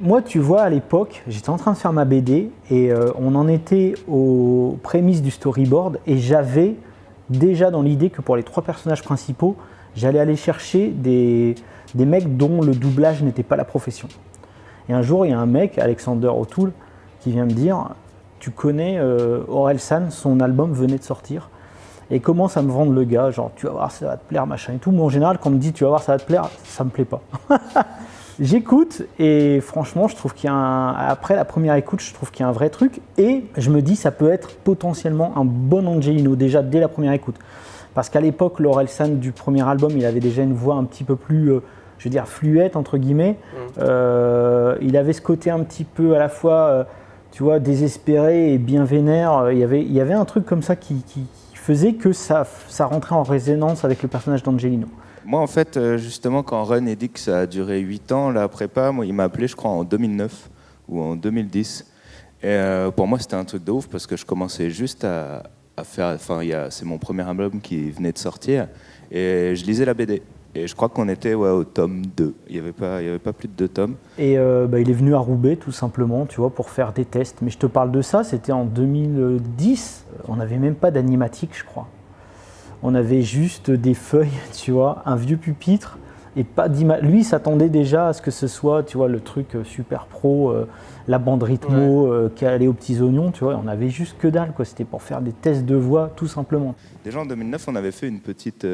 Moi, tu vois, à l'époque, j'étais en train de faire ma BD et on en était aux prémices du storyboard et j'avais déjà dans l'idée que pour les 3 personnages principaux, j'allais aller chercher des mecs dont le doublage n'était pas la profession. Et un jour, il y a un mec, Alexander O'Toole, qui vient me dire « Tu connais Orelsan, son album venait de sortir ». Et il commence à me vendre le gars, genre « Tu vas voir, ça va te plaire, machin et tout ». Moi, en général, quand on me dit « Tu vas voir, ça va te plaire », ça me plaît pas. J'écoute et franchement, je trouve qu'il y a après la première écoute, je trouve qu'il y a un vrai truc. Et je me dis, ça peut être potentiellement un bon Angelino, déjà dès la première écoute. Parce qu'à l'époque, Orelsan du premier album, il avait déjà une voix un petit peu plus, je veux dire, fluette, entre guillemets. Il avait ce côté un petit peu à la fois, tu vois, désespéré et bien vénère. Il y avait un truc comme ça qui faisait que ça rentrait en résonance avec le personnage d'Angelino. Moi, en fait, justement, quand Ron a dit que ça a duré 8 ans, la prépa, moi, il m'a appelé, je crois, en 2009 ou en 2010. Et pour moi, c'était un truc de ouf parce que je commençais juste à faire... Enfin, c'est mon premier album qui venait de sortir et je lisais la BD. Et je crois qu'on était au tome 2. Il n'y avait pas plus de 2 tomes. Et il est venu à Roubaix, tout simplement, tu vois, pour faire des tests. Mais je te parle de ça, c'était en 2010. On n'avait même pas d'animatique, je crois. On avait juste des feuilles, tu vois, un vieux pupitre et pas d'image. Lui, il s'attendait déjà à ce que ce soit, tu vois, le truc super pro, la bande rythmo qui allait aux petits oignons, tu vois. On avait juste que dalle, quoi. C'était pour faire des tests de voix, tout simplement. Déjà en 2009, on avait fait une petite...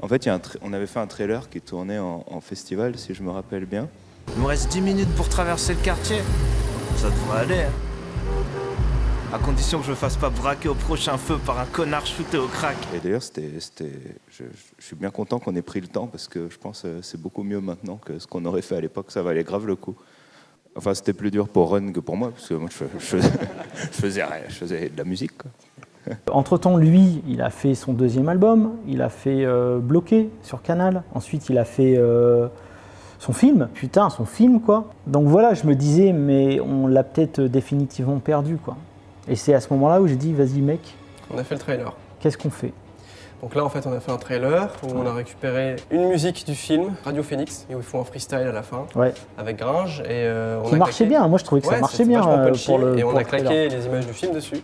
En fait, on avait fait un trailer qui tournait en festival, si je me rappelle bien. Il me reste 10 minutes pour traverser le quartier. Ça devrait aller, hein. À condition que je me fasse pas braquer au prochain feu par un connard shooté au crack. Et d'ailleurs, je suis bien content qu'on ait pris le temps parce que je pense que c'est beaucoup mieux maintenant que ce qu'on aurait fait à l'époque. Ça valait grave le coup. Enfin, c'était plus dur pour Ron que pour moi parce que moi, je faisais de la musique, quoi. Entre-temps, lui, il a fait son 2e album, il a fait Bloqué sur Canal, ensuite il a fait son film, putain, son film, quoi. Donc voilà, je me disais, mais on l'a peut-être définitivement perdu, quoi. Et c'est à ce moment-là où j'ai dit, vas-y mec. On a fait le trailer. Qu'est-ce qu'on fait? Donc là, en fait, on a fait un trailer où on a récupéré une musique du film, Radio Phoenix, et où ils font un freestyle à la fin, avec Gringe. Et qui marchait bien, moi je trouvais que ça marchait bien pour le. Et on a claqué claqué les images du film dessus.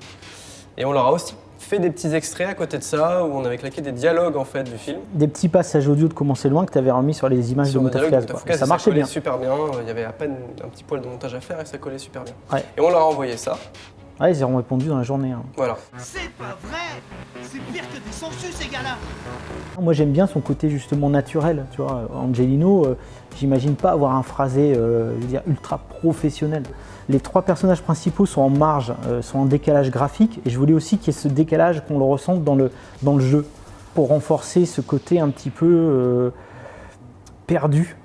Et on leur a aussi fait des petits extraits à côté de ça, où on avait claqué des dialogues en fait du film. Des petits passages audio de Comment c'est loin que tu avais remis sur les images de Moutafukaz. Ça marchait bien. Super bien, il y avait à peine un petit poil de montage à faire et ça collait super bien. Ouais. Et on leur a envoyé ça. Ouais, ils ont répondu dans la journée. Hein. Voilà. C'est pas vrai! C'est pire que des sangsues, ces gars-là! Moi j'aime bien son côté justement naturel, tu vois. Angelino, j'imagine pas avoir un phrasé, je veux dire, ultra professionnel. Les 3 personnages principaux sont en marge, sont en décalage graphique, et je voulais aussi qu'il y ait ce décalage qu'on le ressente dans le jeu, pour renforcer ce côté un petit peu perdu.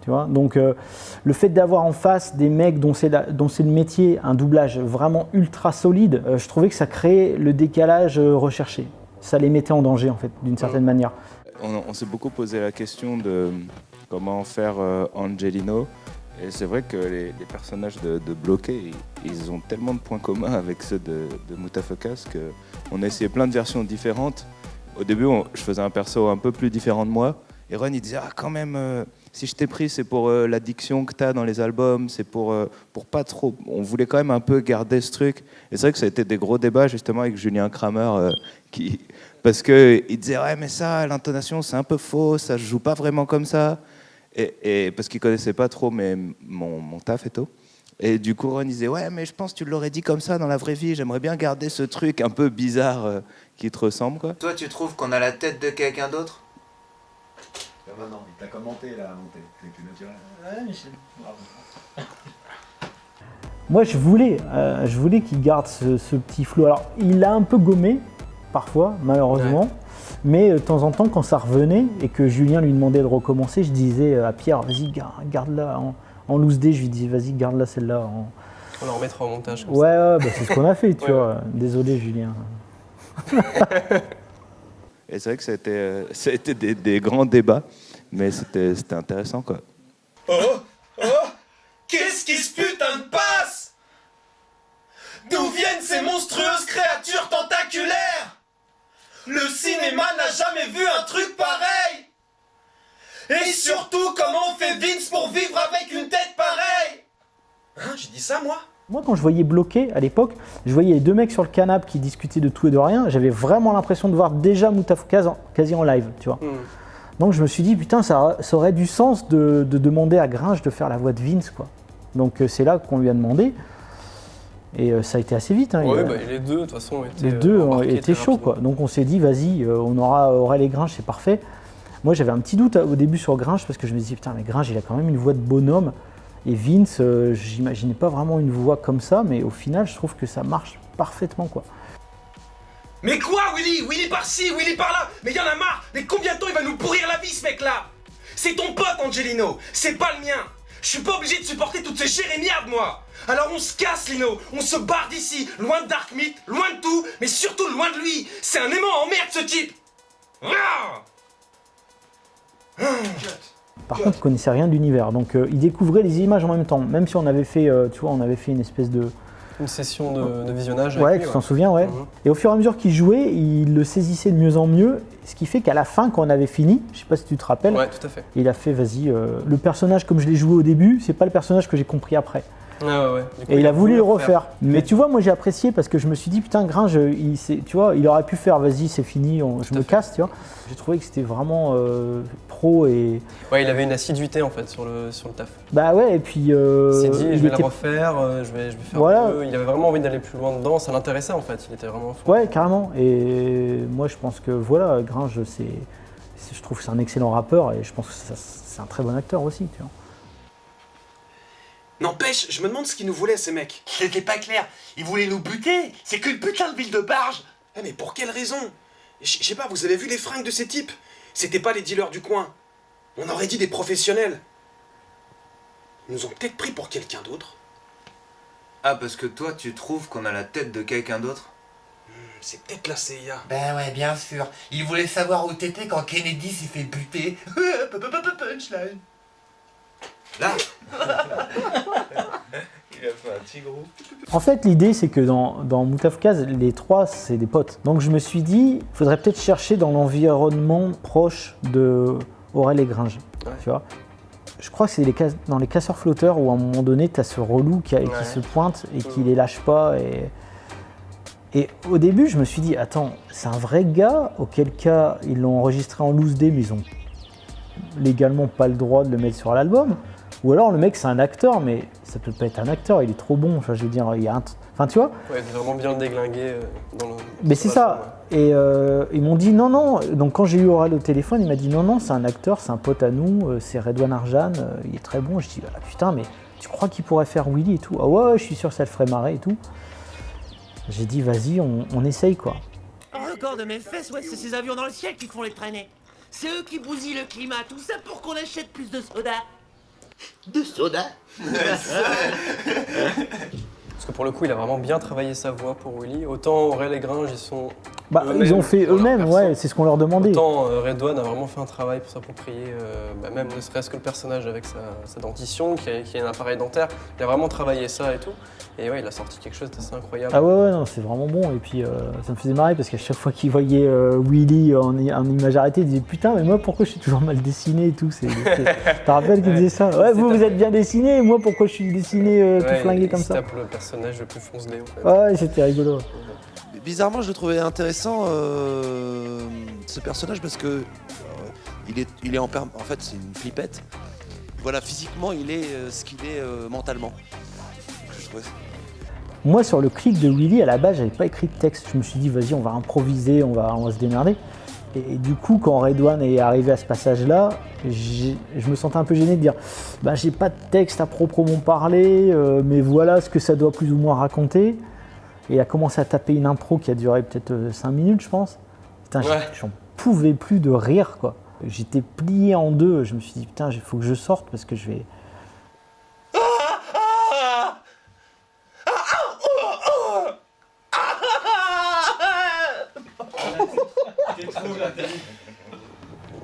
Tu vois, donc le fait d'avoir en face des mecs dont c'est le métier, un doublage vraiment ultra solide, je trouvais que ça créait le décalage recherché. Ça les mettait en danger en fait, d'une certaine manière. On s'est beaucoup posé la question de comment faire Angelino. Et c'est vrai que les personnages de Bloqué, ils ont tellement de points communs avec ceux de Moutafukaz qu'on a essayé plein de versions différentes. Au début, je faisais un perso un peu plus différent de moi. Et Ron, il disait « Ah, quand même, si je t'ai pris, c'est pour l'addiction que t'as dans les albums, c'est pour pas trop... » On voulait quand même un peu garder ce truc. Et c'est vrai que ça a été des gros débats, justement, avec Julien Kramer, parce qu'il disait « Ouais, mais ça, l'intonation, c'est un peu faux, ça se joue pas vraiment comme ça. » Et parce qu'il connaissait pas trop mon taf et tout. Et du coup, Ron disait « Ouais, mais je pense que tu l'aurais dit comme ça dans la vraie vie, j'aimerais bien garder ce truc un peu bizarre qui te ressemble, quoi. » Toi, tu trouves qu'on a la tête de quelqu'un d'autre? Non, il t'a commenté la montée, c'est plus naturel. Ouais, Michel, bravo. Moi, je voulais qu'il garde ce petit flow. Alors, il l'a un peu gommé, parfois, malheureusement. Ouais. Mais de temps en temps, quand ça revenait et que Julien lui demandait de recommencer, je disais à Pierre, vas-y, garde-la. En loose D, je lui dis, vas-y, garde-la celle-là. On la remettra au montage. Ouais, bah, c'est ce qu'on a fait, tu vois. Désolé, Julien. Et c'est vrai que ça a été des grands débats, mais c'était intéressant, quoi. Oh! Qu'est-ce qui se putain de passe? D'où viennent ces monstrueuses créatures tentaculaires? Le cinéma n'a jamais vu un truc pareil! Et surtout, comment on fait Vince pour vivre avec une tête pareille? J'ai dit ça, moi? Moi, quand je voyais Bloqué à l'époque, je voyais les deux mecs sur le canapé qui discutaient de tout et de rien. J'avais vraiment l'impression de voir déjà Moutafukaz quasi en live, tu vois. Donc je me suis dit, putain, ça aurait du sens de demander à Gringe de faire la voix de Vince, quoi. Donc c'est là qu'on lui a demandé. Et ça a été assez vite. Hein, les deux, de toute façon, étaient chauds, quoi. Donc on s'est dit, vas-y, on aura Aurel et Gringe, c'est parfait. Moi, j'avais un petit doute au début sur Gringe parce que je me disais, putain, mais Gringe, il a quand même une voix de bonhomme. Et Vince, j'imaginais pas vraiment une voix comme ça, mais au final, je trouve que ça marche parfaitement, quoi. Mais quoi, Willy? Willy par-ci, Willy par-là. Mais y'en a marre. Mais combien de temps il va nous pourrir la vie, ce mec-là? C'est ton pote, Angelino. C'est pas le mien. Je suis pas obligé de supporter toutes ces jérémiades, moi. Alors on se casse, Lino. On se barre d'ici. Loin de Dark Meat, loin de tout, mais surtout loin de lui. C'est un aimant en merde, ce type. Par contre, il connaissait rien de l'univers, donc il découvrait les images en même temps. Même si on avait fait, tu vois, on avait fait une espèce de... Une session de visionnage. Ouais, tu t'en souviens, ouais. Et au fur et à mesure qu'il jouait, il le saisissait de mieux en mieux. Ce qui fait qu'à la fin, quand on avait fini, je sais pas si tu te rappelles, ouais, tout à fait. Il a fait, vas-y, le personnage comme je l'ai joué au début, c'est pas le personnage que j'ai compris après. Ah ouais. Et il a voulu le refaire. Mais tu vois, moi j'ai apprécié parce que je me suis dit, putain, Gringe, tu vois, il aurait pu faire, vas-y, c'est fini, je me casse, tu vois. J'ai trouvé que c'était vraiment pro et... Ouais, il avait une assiduité en fait sur le taf. Bah ouais, et puis... il s'est dit, je vais le refaire, je vais faire mieux. Il avait vraiment envie d'aller plus loin dedans, ça l'intéressait en fait, il était vraiment fort. Ouais, carrément. Et moi je pense que voilà, Gringe, je trouve que c'est un excellent rappeur et je pense que c'est un très bon acteur aussi, tu vois. N'empêche, je me demande ce qu'ils nous voulaient, ces mecs. C'était pas clair. Ils voulaient nous buter. C'est qu'une putain de ville de barge. Mais pour quelle raison? Je sais pas, vous avez vu les fringues de ces types? C'était pas les dealers du coin. On aurait dit des professionnels. Ils nous ont peut-être pris pour quelqu'un d'autre. Ah, parce que toi, tu trouves qu'on a la tête de quelqu'un d'autre? C'est peut-être la CIA. Ben ouais, bien sûr. Ils voulaient savoir où t'étais quand Kennedy s'est fait buter. Punchline. Là. Il a fait un petit groupe. En fait, l'idée, c'est que dans Moutafukaz, les trois, c'est des potes. Donc je me suis dit, il faudrait peut-être chercher dans l'environnement proche de Aurel et Gringe. Ouais. Tu vois, je crois que c'est dans les casseurs-flotteurs où à un moment donné, tu as ce relou qui se pointe et qui les lâche pas. Et au début, je me suis dit, attends, c'est un vrai gars, auquel cas, ils l'ont enregistré en loose day, mais ils ont légalement pas le droit de le mettre sur l'album. Ou alors le mec c'est un acteur, mais ça peut pas être un acteur, il est trop bon. Enfin, je veux dire, il y a un... Enfin, tu vois. Ouais, il est vraiment bien déglingué dans le... Mais c'est ça. Ouais. Et ils m'ont dit non. Donc quand j'ai eu Aurel au téléphone, il m'a dit non, c'est un acteur, c'est un pote à nous, c'est Redouane Arjan, il est très bon. Je dis putain, mais tu crois qu'il pourrait faire Willy et tout? Ah ouais, je suis sûr que ça le ferait marrer et tout. J'ai dit vas-y, on essaye quoi. Encore de mes fesses, ouais, c'est ces avions dans le ciel qui font les traîner. C'est eux qui bousillent le climat, tout ça pour qu'on achète plus de soda. De soda? Parce que pour le coup, il a vraiment bien travaillé sa voix pour Willy. Autant Aurel et Gringe, ils sont... ils ont fait eux-mêmes, ouais, c'est ce qu'on leur demandait. Autant Redouane a vraiment fait un travail pour s'approprier, même ne serait-ce que le personnage avec sa dentition, qui a un appareil dentaire. Il a vraiment travaillé ça et tout. Et ouais, il a sorti quelque chose d'assez incroyable. Ah ouais, non, c'est vraiment bon. Et puis ça me faisait marrer parce qu'à chaque fois qu'il voyait Willy en image arrêtée, il disait putain, mais moi pourquoi je suis toujours mal dessiné et tout. Tu te rappelles qu'il disait ça? Ouais, vous êtes bien dessiné, et moi pourquoi je suis dessiné tout flingué comme ça? Il tape le personnage le plus foncelé en fait. Ouais, c'était rigolo. Bizarrement, je le trouvais intéressant ce personnage parce que il est en fait, c'est une flippette. Voilà, physiquement, il est ce qu'il est mentalement. Je trouvais. Moi, sur le clip de Willy, à la base, j'avais pas écrit de texte. Je me suis dit, vas-y, on va improviser, on va se démerder. Et du coup, quand Redouane est arrivé à ce passage-là, je me sentais un peu gêné de dire, bah, j'ai pas de texte à proprement parler, mais voilà ce que ça doit plus ou moins raconter. Et il a commencé à taper une impro qui a duré peut-être 5 minutes, je pense. Putain, j'en pouvais plus de rire, quoi. J'étais plié en deux. Je me suis dit, putain, il faut que je sorte parce que je vais...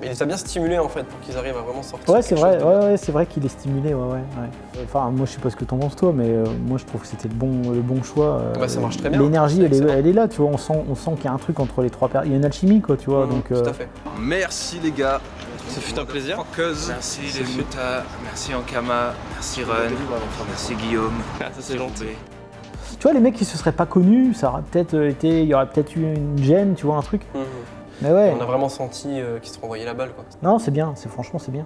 Mais il les a bien stimulés en fait pour qu'ils arrivent à vraiment sortir. Ouais, c'est quelque vrai, chose de bien. ouais, c'est vrai qu'il est stimulé, ouais. Enfin, moi je sais pas ce que t'en penses toi, mais moi je trouve que c'était le bon choix. Bah, ça marche très bien. L'énergie, C'est elle est, excellent. elle est là, tu vois, on sent qu'il y a un truc entre les trois personnes. Il y a une alchimie, quoi, tu vois, donc... Tout à fait. Merci les gars. Ça fut un plaisir. Merci les Mouta, merci Ankama, merci Run, merci Guillaume. Ah, ça c'est gentil. Tu vois, les mecs qui se seraient pas connus, ça aurait peut-être été... Il y aurait peut-être eu une gêne, tu vois, un truc. Mais ouais. On a vraiment senti qu'ils se renvoyaient la balle quoi. Non, c'est bien, franchement, c'est bien.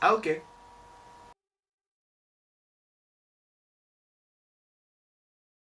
Ah ok.